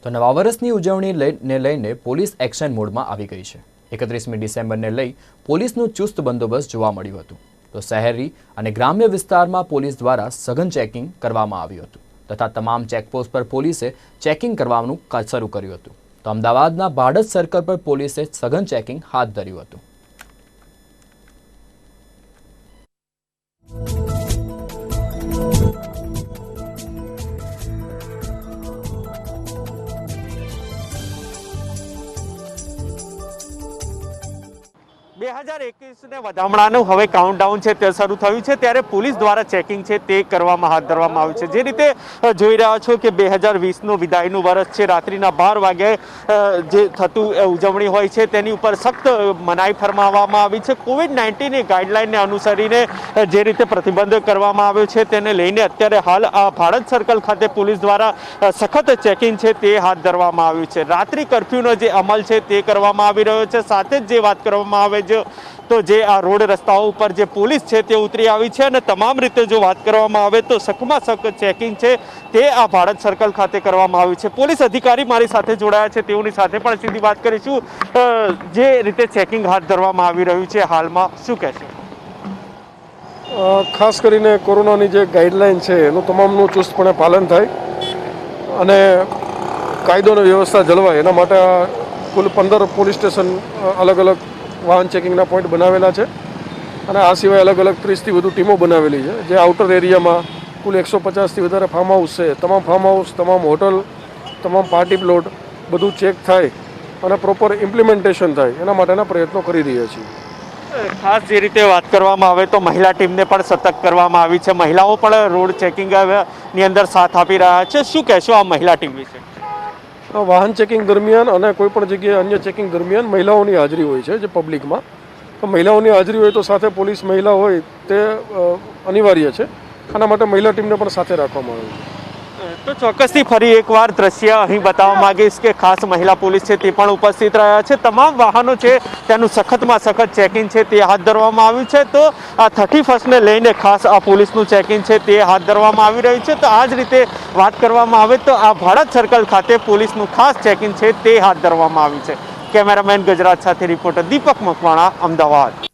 તો નવા વર્ષની ઉજવણીને લઈને પોલીસ એક્શન મોડમાં આવી ગઈ છે। 31મી ડિસેમ્બરને લઈ પોલીસનું ચુસ્ત બંદોબસ્ત જોવા મળ્યું હતું। તો શહેરી અને ગ્રામ્ય વિસ્તારમાં પોલીસ દ્વારા સઘન ચેકિંગ કરવામાં આવ્યું હતું તથા તમામ ચેકપોસ્ટ પર પોલીસે ચેકિંગ કરવાનું શરૂ કર્યું હતું। તો અમદાવાદના ભાડજ સર્કલ પર પોલીસે સઘન ચેકિંગ હાથ ધર્યું હતું। 2021 ને વધામણાનું હવે કાઉન્ટડાઉન છે તે શરૂ થયું છે ત્યારે પોલીસ દ્વારા ચેકિંગ છે તે કરવામાં હાથ ધરવામાં આવ્યું છે। જે રીતે જોઈ રહ્યા છો કે 2020નું વિદાયનું વર્ષ છે, રાત્રિના 12 વાગે જે થતું ઉજવણી હોય છે તેની ઉપર સખ્ત મનાઈ ફરમાવવામાં આવી છે। કોવિડ-19 ની ગાઈડલાઈનને અનુસરીને જે રીતે પ્રતિબંધ કરવામાં આવ્યો છે તેને લઈને અત્યારે હાલ આ ભાડજ સર્કલ ખાતે પોલીસ દ્વારા સખત ચેકિંગ છે તે હાથ ધરવામાં આવ્યું છે। રાત્રિ કર્ફ્યુનો જે અમલ છે તે કરવામાં આવી રહ્યો છે। સાથે જ જે વાત કરવામાં આવે તો જે આ રોડ રસ્તાઓ ઉપર જે પોલીસ છે તે ઉતરી આવી છે અને તમામ રીતે જો વાત કરવામાં આવે તો સખમાં સખત ચેકિંગ છે તે આ ભાડજ સર્કલ ખાતે કરવામાં આવ્યું છે। પોલીસ અધિકારી મારી સાથે જોડાયા છે, તેઓની સાથે પણ સીધી વાત કરીશું। જે રીતે ચેકિંગ હાથ ધરવામાં આવી રહ્યું છે હાલમાં શું કહેશો? ખાસ કરીને કોરોનાની જે ગાઈડલાઈન છે એનું તમામનું ચુસ્તપણે પાલન થાય અને કાયદો અને વ્યવસ્થા જળવાય એના માટે કુલ 15 પોલીસ સ્ટેશન અલગ અલગ વાહન ચેકિંગના પોઈન્ટ બનાવેલા છે અને આ સિવાય અલગ અલગ 30થી વધુ ટીમો બનાવેલી છે। જે આઉટર એરિયામાં કુલ 150થી વધારે ફાર્મ હાઉસ છે, તમામ ફાર્મ હાઉસ, તમામ હોટલ, તમામ પાર્ટી પ્લોટ બધું ચેક થાય અને પ્રોપર ઇમ્પ્લિમેન્ટેશન થાય એના માટેના પ્રયત્નો કરી રહ્યા છીએ। ખાસ જે રીતે વાત કરવામાં આવે તો મહિલા ટીમને પણ સતર્ક કરવામાં આવી છે, મહિલાઓ પણ રોડ ચેકિંગની અંદર સાથ આપી રહ્યા છે। શું કહેશો આ મહિલા ટીમ વિશે? વાહન ચેકિંગ દરમિયાન અને કોઈ પણ જગ્યાએ અન્ય ચેકિંગ દરમિયાન મહિલાઓની હાજરી હોય છે જે પબ્લિકમાં, તો મહિલાઓની હાજરી હોય તો સાથે પોલીસ મહિલા હોય તે અનિવાર્ય છે। આના માટે મહિલા ટીમને પણ સાથે રાખવામાં આવે છે। તો ચોક્કસથી ફરી એકવાર દ્રશ્ય અહીં બતાવવા માંગીશ કે ખાસ મહિલા પોલીસ છે તે પણ ઉપસ્થિત રહ્યા છે। તમામ વાહનો છે તેનું સખતમાં સખત ચેકિંગ છે તે હાથ ધરવામાં આવ્યું છે। તો આ 31st ને લઈને ખાસ આ પોલીસનું ચેકિંગ છે તે હાથ ધરવામાં આવી રહ્યું છે। તો આ જ રીતે વાત કરવામાં આવે તો આ ભાડજ સર્કલ ખાતે પોલીસનું ખાસ ચેકિંગ છે તે હાથ ધરવામાં આવ્યું છે। કેમેરામેન ગજરાજ સાથે રિપોર્ટર દીપક મકવાણા, અમદાવાદ।